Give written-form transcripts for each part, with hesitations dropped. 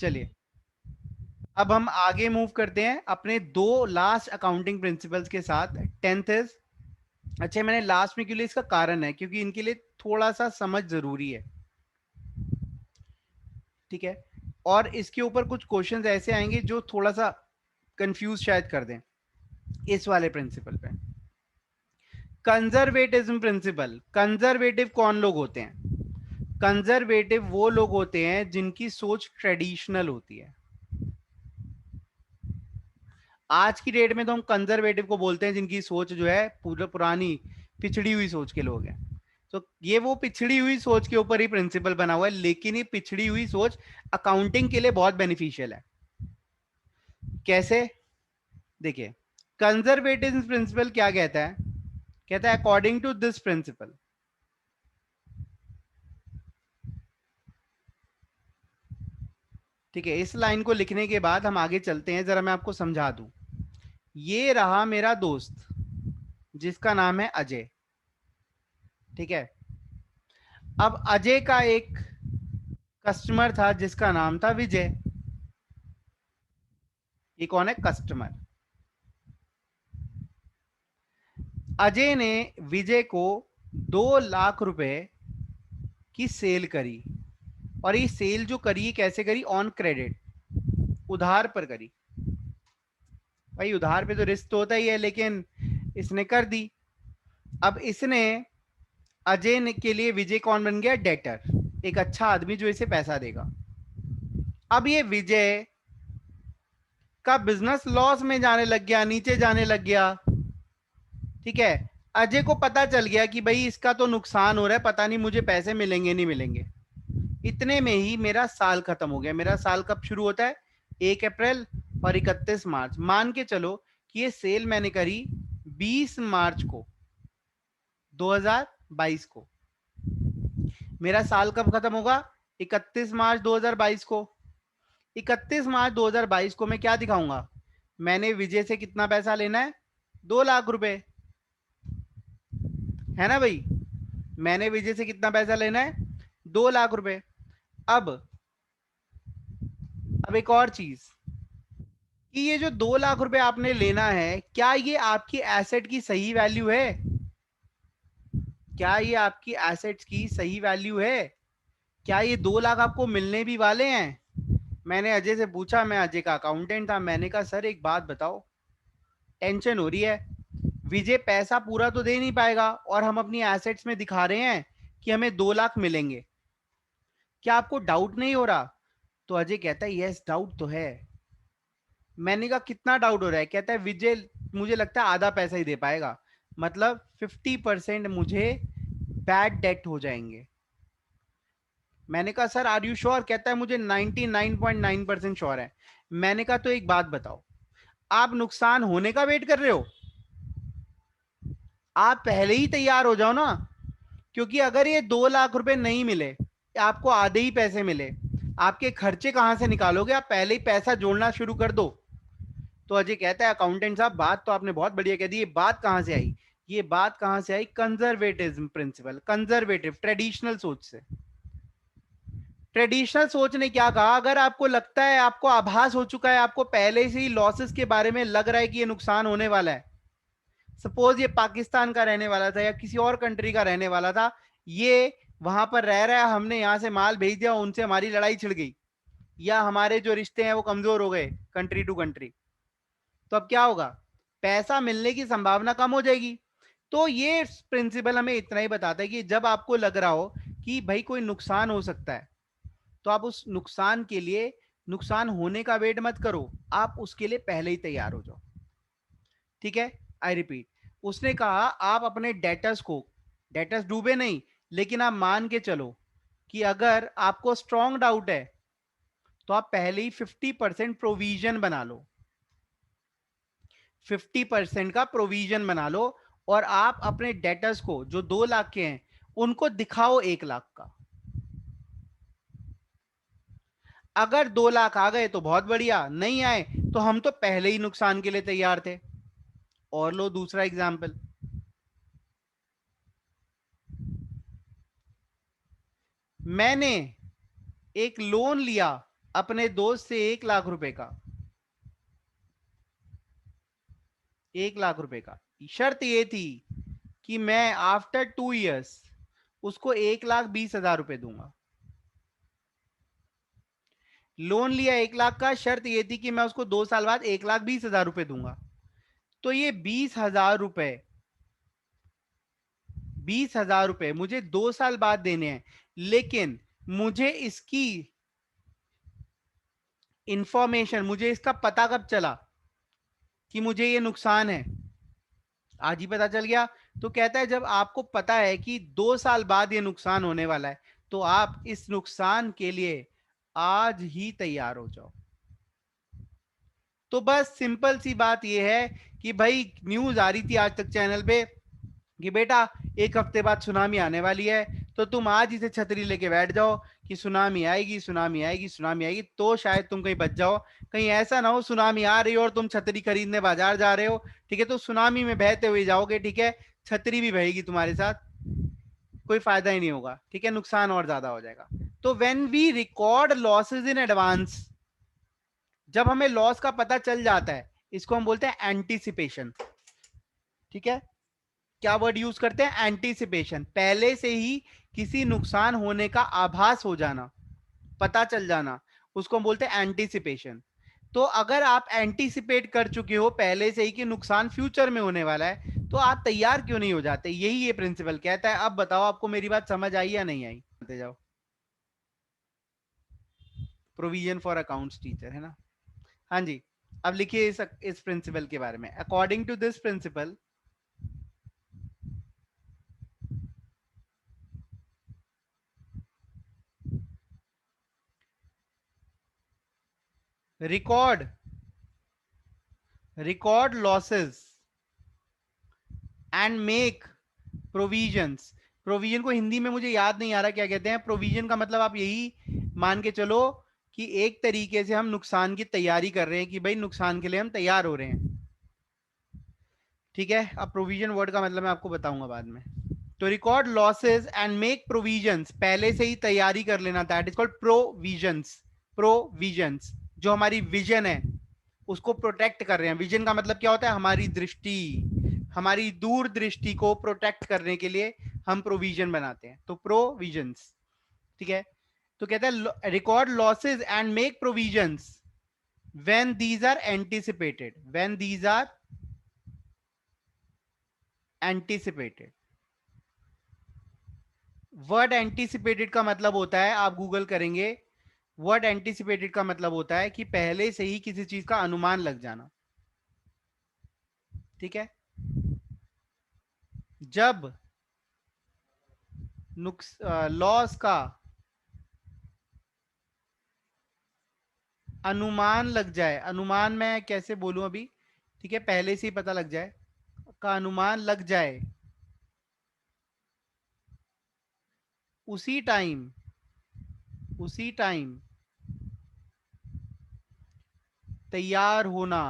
चलिए अब हम आगे मूव करते हैं अपने दो लास्ट अकाउंटिंग प्रिंसिपल्स के साथ। 10th इज, अच्छा मैंने लास्ट में क्यों लिया, इसका कारण है क्योंकि इनके लिए थोड़ा सा समझ जरूरी है, ठीक है। और इसके ऊपर कुछ क्वेश्चंस ऐसे आएंगे जो थोड़ा सा कंफ्यूज शायद कर दें इस वाले प्रिंसिपल पे। कंजर्वेटिज्म प्रिंसिपल, कंजर्वेटिव कौन लोग होते हैं? कंजर्वेटिव वो लोग होते हैं जिनकी सोच ट्रेडिशनल होती है। आज की डेट में तो हम कंजर्वेटिव को बोलते हैं जिनकी सोच जो है पूरा पुरानी पिछड़ी हुई सोच के लोग हैं। तो ये वो पिछड़ी हुई सोच के ऊपर ही प्रिंसिपल बना हुआ है, लेकिन ये पिछड़ी हुई सोच अकाउंटिंग के लिए बहुत बेनिफिशियल है। कैसे? देखिए, कंजर्वेटिव प्रिंसिपल क्या कहता है? कहता है अकॉर्डिंग टू दिस प्रिंसिपल, ठीक है। इस लाइन को लिखने के बाद हम आगे चलते हैं, जरा मैं आपको समझा दूं। ये रहा मेरा दोस्त जिसका नाम है अजय, ठीक है। अब अजय का एक कस्टमर था जिसका नाम था विजय। ये कौन है? कस्टमर। अजय ने विजय को 2 लाख रुपए की सेल करी, और ये सेल जो करी कैसे करी? ऑन क्रेडिट, उधार पर करी। भाई उधार पे तो रिस्क तो होता ही है, लेकिन इसने कर दी। अब इसने के लिए विजय कौन बन गया? डेटर, एक अच्छा आदमी जो इसे पैसा देगा। अब ये विजय का बिजनेस लॉस में जाने लग गया, नीचे जाने लग गया, ठीक है। अजय को पता चल गया कि भाई इसका तो नुकसान हो रहा है, पता नहीं मुझे पैसे मिलेंगे नहीं मिलेंगे। इतने में ही मेरा साल खत्म हो गया। मेरा साल कब शुरू होता है? 1 अप्रैल और 31 मार्च। मान के चलो कि ये सेल मैंने करी 20 मार्च को, 2022 को। मेरा साल कब खत्म होगा? 31 मार्च 2022 को। 31 मार्च 2022 को मैं क्या दिखाऊंगा? मैंने विजय से कितना पैसा लेना है? 2 लाख रुपए, है ना भाई। मैंने विजय से कितना पैसा लेना है? 2 लाख रुपए। अब अब एक और चीज, कि ये जो 2 लाख रुपए आपने लेना है, क्या ये आपकी एसेट की सही वैल्यू है? क्या ये आपकी एसेट्स की सही वैल्यू है? क्या ये 2 लाख आपको मिलने भी वाले हैं? मैंने अजय से पूछा, मैं अजय का अकाउंटेंट था, मैंने कहा सर एक बात बताओ, टेंशन हो रही है, विजय पैसा पूरा तो दे नहीं पाएगा और हम अपनी एसेट्स में दिखा रहे हैं कि हमें 2 लाख मिलेंगे, क्या आपको डाउट नहीं हो रहा? तो अजय कहता है यस डाउट तो है। मैंने कहा कितना डाउट हो रहा है? कहता है विजय मुझे लगता है आधा पैसा ही दे पाएगा, मतलब 50% मुझे बैड डेट हो जाएंगे। मैंने कहा सर आर यू श्योर? कहता है मुझे 99.9% श्योर है। मैंने कहा तो एक बात बताओ, आप नुकसान होने का वेट कर रहे हो? आप पहले ही तैयार हो जाओ ना, क्योंकि अगर ये 2 लाख रुपए नहीं मिले, आपको आधे ही पैसे मिले, आपके खर्चे कहां से निकालोगे? आप पहले ही पैसा जोड़ना शुरू कर दो। तो अजय कहता है अकाउंटेंट साहब बात तो आपने बहुत बढ़िया कह दी, ये बात कहां से आई? ये बात कहां से आई? कंजर्वेटिज्म प्रिंसिपल, कंजर्वेटिव ट्रेडिशनल सोच से। ट्रेडिशनल सोच ने क्या कहा, अगर आपको लगता है, आपको आभास हो चुका है, आपको पहले से ही लॉसेस के बारे में लग रहा है कि ये नुकसान होने वाला है, सपोज ये पाकिस्तान का रहने वाला था या किसी और कंट्री का रहने वाला था, ये वहां पर रह रहा है, हमने यहां से माल भेज दिया, उनसे हमारी लड़ाई छिड़ गई, या हमारे जो रिश्ते हैं वो कमजोर हो गए कंट्री टू कंट्री, तो अब क्या होगा? पैसा मिलने की संभावना कम हो जाएगी। तो ये प्रिंसिपल हमें इतना ही बताता है कि जब आपको लग रहा हो कि भाई कोई नुकसान हो सकता है, तो आप उस नुकसान के लिए, नुकसान होने का वेट मत करो, आप उसके लिए पहले ही तैयार हो जाओ, ठीक है। आई रिपीट, उसने कहा आप अपने डेटर्स को, डेटर्स डूबे नहीं, लेकिन आप मान के चलो कि अगर आपको स्ट्रॉन्ग डाउट है तो आप पहले ही 50% प्रोविजन बना लो, 50% का प्रोविजन बना लो, और आप अपने डेटर्स को जो 2 लाख के हैं उनको दिखाओ 1 लाख का। अगर 2 लाख आ गए तो बहुत बढ़िया, नहीं आए तो हम तो पहले ही नुकसान के लिए तैयार थे। और लो दूसरा एग्जाम्पल, मैंने एक लोन लिया अपने दोस्त से 1 लाख रुपए का, 1 लाख रुपए का, शर्त ये थी कि मैं आफ्टर 2 इयर्स उसको 1,20,000 रुपए दूंगा। लोन लिया 1 लाख का, शर्त ये थी कि मैं उसको 2 साल बाद 1,20,000 रुपए दूंगा। तो ये 20,000 रुपए, 20,000 रुपए मुझे 2 साल बाद देने हैं, लेकिन मुझे इसकी इंफॉर्मेशन, मुझे इसका पता कब चला कि मुझे ये नुकसान है? आज ही पता चल गया। तो कहता है जब आपको पता है कि 2 साल बाद ये नुकसान होने वाला है, तो आप इस नुकसान के लिए आज ही तैयार हो जाओ। तो बस सिंपल सी बात यह है कि भाई न्यूज आ रही थी आज तक चैनल पे कि बेटा 1 हफ्ते बाद सुनामी आने वाली है, तो तुम आज इसे छतरी लेके बैठ जाओ कि सुनामी आएगी, सुनामी आएगी, सुनामी आएगी, तो शायद तुम कहीं बच जाओ। कहीं ऐसा ना हो सुनामी आ रही हो और तुम छतरी खरीदने बाजार जा रहे हो, ठीक है, तो सुनामी में बहते हुए जाओगे, ठीक है, छतरी भी बहेगी तुम्हारे साथ, कोई फायदा ही नहीं होगा, ठीक है, नुकसान और ज्यादा हो जाएगा। तो when we record losses in advance, जब हमें लॉस का पता चल जाता है, इसको हम बोलते हैं एंटीसिपेशन। ठीक है, क्या वर्ड यूज करते हैं? एंटीसिपेशन। पहले से ही किसी नुकसान होने का आभास हो जाना, पता चल जाना, उसको हम बोलते हैं एंटीसिपेशन। तो अगर आप एंटीसिपेट कर चुके हो पहले से ही कि नुकसान फ्यूचर में होने वाला है, तो आप तैयार क्यों नहीं हो जाते? यही ये प्रिंसिपल कहता है। अब बताओ आपको मेरी बात समझ आई या नहीं आई? बताते जाओ। प्रोविजन फॉर अकाउंट्स टीचर है ना? हाँ जी। अब लिखिए इस प्रिंसिपल के बारे में। According to this principle, record losses and make provisions. Provision को हिंदी में मुझे याद नहीं आ रहा क्या कहते हैं। प्रोविजन का मतलब आप यही मान के चलो कि एक तरीके से हम नुकसान की तैयारी कर रहे हैं, कि भाई नुकसान के लिए हम तैयार हो रहे हैं। ठीक है, अब प्रोविजन वर्ड का मतलब मैं आपको बताऊंगा बाद में। तो record losses and make provisions, पहले से ही तैयारी कर लेना, that is called provisions. Provisions, जो हमारी विजन है उसको प्रोटेक्ट कर रहे हैं। विजन का मतलब क्या होता है? हमारी दृष्टि, हमारी दूरदृष्टि को प्रोटेक्ट करने के लिए हम प्रोविजन बनाते हैं, तो प्रोविजंस। ठीक है, तो कहता है record losses and make provisions when these are anticipated, when these are anticipated. Word anticipated का मतलब होता है, आप गूगल करेंगे, वर्ड एंटिसिपेटेड का मतलब होता है कि पहले से ही किसी चीज का अनुमान लग जाना। ठीक है, जब लॉस का अनुमान लग जाए, अनुमान मैं कैसे बोलूं अभी, ठीक है, पहले से ही पता लग जाए, का अनुमान लग जाए, उसी टाइम, उसी टाइम तैयार होना,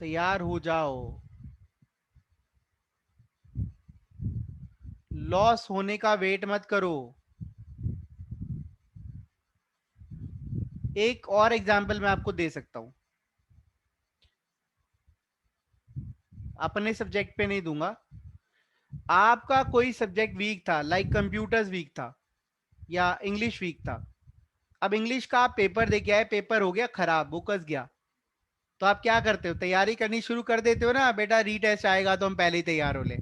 तैयार हो जाओ, लॉस होने का वेट मत करो। एक और एग्जांपल मैं आपको दे सकता हूं, अपने सब्जेक्ट पे नहीं दूंगा। आपका कोई सब्जेक्ट वीक था, लाइक कंप्यूटर्स वीक था या इंग्लिश वीक था। अब इंग्लिश का आप पेपर दे के आए, पेपर हो गया खराब, बुकस गया, तो आप क्या करते हो? तैयारी करनी शुरू कर देते हो ना, बेटा रीटेस्ट आएगा तो हम पहले ही तैयार हो ले।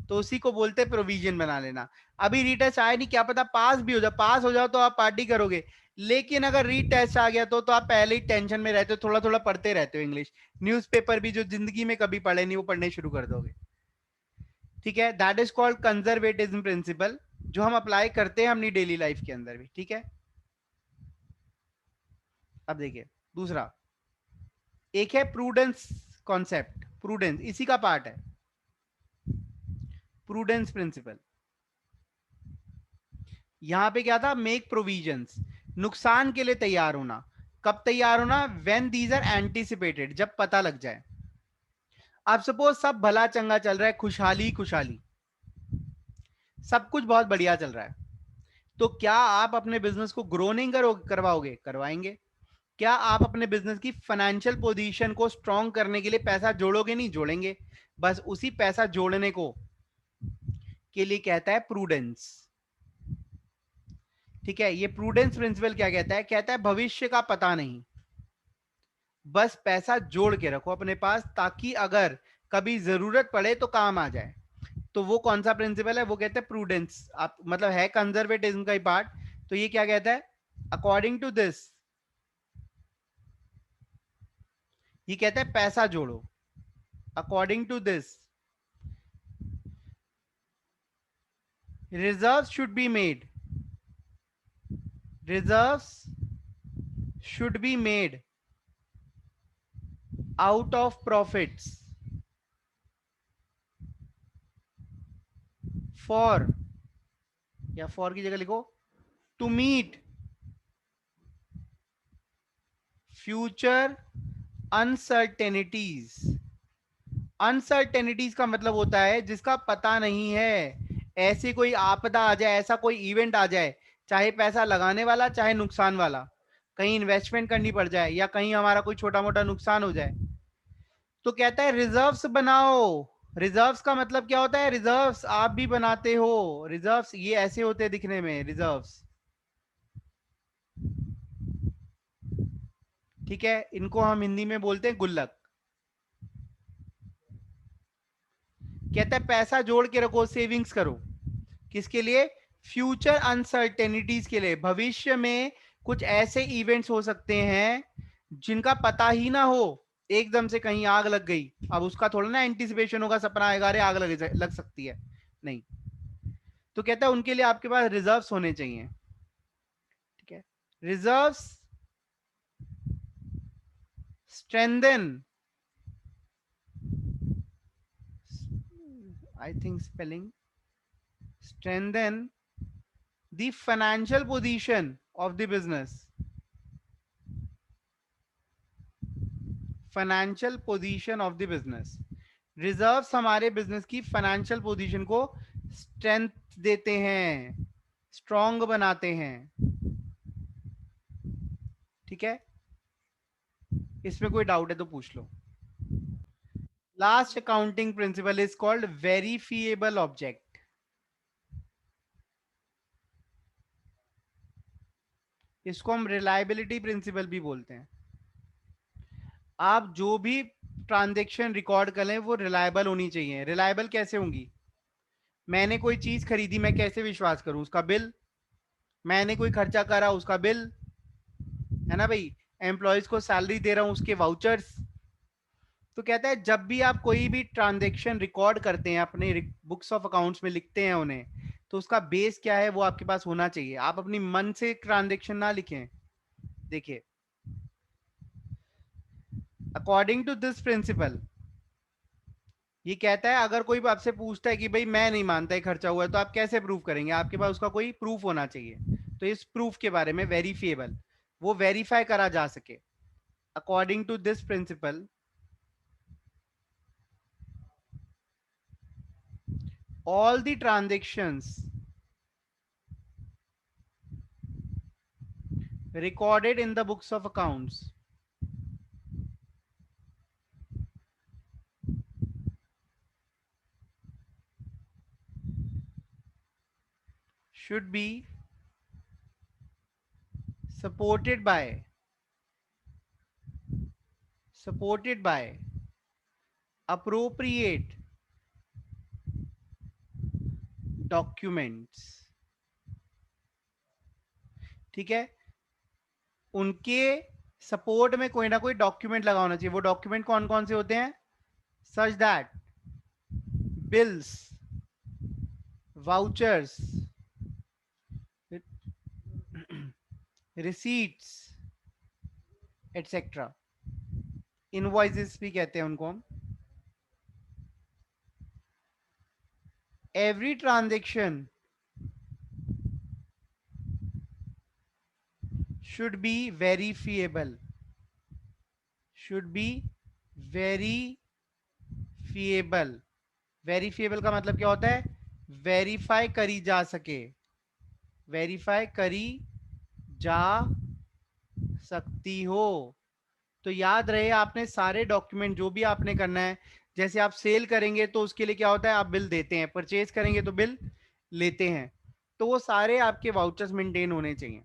तो उसी को बोलते हैं प्रोविजन बना लेना। अभी रीटेस्ट आया नहीं, क्या पता पास भी हो जाओ, पास हो जाओ तो आप पार्टी करोगे, लेकिन अगर रीटेस्ट आ गया तो आप पहले ही टेंशन में रहते हो, थोड़ा थोड़ा पढ़ते रहते हो इंग्लिश। न्यूज़पेपर भी जो जिंदगी में कभी पढ़े नहीं वो पढ़ने शुरू कर दोगे। ठीक है, that is called conservatism principle, जो हम अप्लाई करते हैं अपनी डेली लाइफ के अंदर भी। ठीक है, अब देखिए दूसरा, एक है प्रूडेंस कॉन्सेप्ट, प्रूडेंस इसी का पार्ट है, प्रूडेंस प्रिंसिपल। यहां पे क्या था? मेक प्रोविजंस, नुकसान के लिए तैयार होना। कब तैयार होना? व्हेन दीज आर एंटिसिपेटेड, जब पता लग जाए। आप सपोज सब भला चंगा चल रहा है, खुशहाली खुशहाली, सब कुछ बहुत बढ़िया चल रहा है, तो क्या आप अपने बिजनेस को ग्रो नहीं करवाओगे? करवाएंगे। क्या आप अपने बिजनेस की फाइनेंशियल पोजीशन को स्ट्रॉन्ग करने के लिए पैसा जोड़ोगे? नहीं जोड़ेंगे। बस उसी पैसा जोड़ने को के लिए कहता है प्रूडेंस। ठीक है, ये प्रूडेंस प्रिंसिपल क्या कहता है? कहता है भविष्य का पता नहीं, बस पैसा जोड़ के रखो अपने पास, ताकि अगर कभी जरूरत पड़े तो काम आ जाए। तो वो कौन सा प्रिंसिपल है? वो कहते हैं प्रूडेंस। आप मतलब है कंजर्वेटिज्म का ही पार्ट। तो ये क्या कहता है? अकॉर्डिंग टू दिस, ये कहता है पैसा जोड़ो। According to this, reserve should be made, reserves should be made out of profits for, या फॉर की जगह लिखो to meet future uncertainties. Uncertainties का मतलब होता है जिसका पता नहीं है। ऐसी कोई आपदा आ जाए, ऐसा कोई इवेंट आ जाए, चाहे पैसा लगाने वाला चाहे नुकसान वाला, कहीं इन्वेस्टमेंट करनी पड़ जाए या कहीं हमारा कोई छोटा मोटा नुकसान हो जाए, तो कहता है रिजर्व्स बनाओ। रिजर्व्स का मतलब क्या होता है? रिजर्व्स आप भी बनाते हो। रिजर्व्स ये ऐसे होते हैं दिखने में, रिजर्व्स। ठीक है, इनको हम हिंदी में बोलते हैं गुल्लक। कहता है पैसा जोड़ के रखो, सेविंग्स करो। किसके लिए? फ्यूचर अनसर्टेनिटीज के लिए। भविष्य में कुछ ऐसे इवेंट्स हो सकते हैं जिनका पता ही ना हो, एकदम से कहीं आग लग गई, अब उसका थोड़ा ना एंटिसिपेशन होगा, सपना आएगा अरे आग लग सकती है, नहीं। तो कहता है उनके लिए आपके पास रिजर्व्स होने चाहिए। ठीक है, reserves strengthen, I think spelling, strengthen the financial position of the business, financial position of the business. Reserves हमारे बिजनेस की फाइनेंशियल पोजीशन को स्ट्रेंथ देते हैं, स्ट्रॉन्ग बनाते हैं। ठीक है, इसमें कोई डाउट है तो पूछ लो। Last accounting principle is called verifiable object. इसको हम रिलायबिलिटी प्रिंसिपल भी बोलते हैं। आप जो भी ट्रांजेक्शन रिकॉर्ड कर लें वो रिलायबल होनी चाहिए। रिलायबल कैसे होंगी? मैंने कोई चीज खरीदी, मैं कैसे विश्वास करूं? उसका बिल। मैंने कोई खर्चा करा, उसका बिल, है ना भाई। एम्प्लॉयज को सैलरी दे रहा हूं, उसके वाउचर्स। तो कहता है जब भी आप कोई भी ट्रांजेक्शन रिकॉर्ड करते हैं, अपने बुक्स ऑफ अकाउंट्स में लिखते हैं उन्हें, तो उसका बेस क्या है वो आपके पास होना चाहिए। आप अपनी मन से ट्रांजेक्शन ना लिखें। देखिए, अकॉर्डिंग टू दिस प्रिंसिपल, ये कहता है अगर कोई आपसे पूछता है कि भाई मैं नहीं मानता है खर्चा हुआ है, तो आप कैसे प्रूव करेंगे? आपके पास उसका कोई प्रूफ होना चाहिए। तो इस प्रूफ के बारे में, वेरीफिएबल, वो वेरीफाई करा जा सके। According to this principle, all the transactions recorded in the books of accounts should be supported by appropriate documents। ठीक है, उनके सपोर्ट में कोई ना कोई डॉक्यूमेंट लगा होना चाहिए। वो डॉक्यूमेंट कौन कौन से होते हैं? Such that bills, vouchers, receipts, etcetera. Invoices भी कहते हैं उनको हम। Every transaction should be verifiable, should be verifiable। Verifiable का मतलब क्या होता है? वेरीफाई करी जा सके, वेरीफाई करी जा सकती हो। तो याद रहे, आपने सारे डॉक्यूमेंट जो भी आपने करना है, जैसे आप सेल करेंगे तो उसके लिए क्या होता है, आप बिल देते हैं, परचेज करेंगे तो बिल लेते हैं, तो वो सारे आपके वाउचर्स मेंटेन होने चाहिए।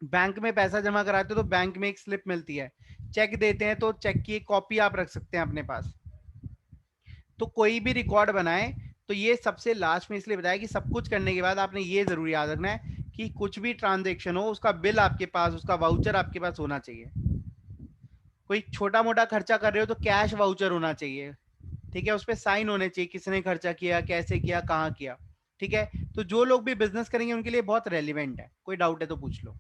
बैंक में पैसा जमा कराते हो तो बैंक में एक स्लिप मिलती है, चेक देते हैं तो चेक की एक कॉपी आप रख सकते हैं अपने पास। तो कोई भी रिकॉर्ड बनाए तो ये सबसे लास्ट में इसलिए बताया कि सब कुछ करने के बाद आपने ये जरूर याद रखना है कि कुछ भी ट्रांजेक्शन हो उसका बिल आपके पास, उसका वाउचर आपके पास होना चाहिए। कोई छोटा मोटा खर्चा कर रहे हो तो कैश वाउचर होना चाहिए, ठीक है, उस पर साइन होने चाहिए, किसने खर्चा किया, कैसे किया, कहाँ किया। ठीक है, तो जो लोग भी बिजनेस करेंगे उनके लिए बहुत रेलिवेंट है, कोई डाउट है तो पूछ लो।